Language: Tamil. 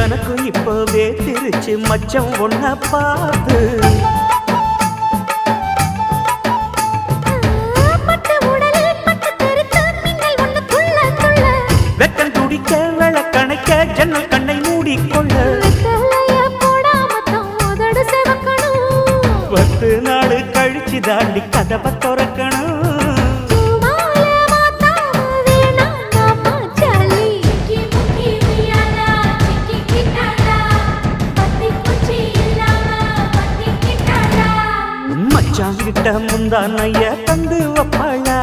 எனக்கும் இப்பவே திருச்சு மச்சம் ஒன்ன பார்த்து வெக்கம் துடிக்க விளக்கணைக்க ஜன்னல் கண்ணை மூடிக்கொள்ள 10 நாள் கழிச்சு தாண்டி கதவை திறக்கணும். மச்சாங்கிட்ட முந்தானைய தந்து வப்பாளா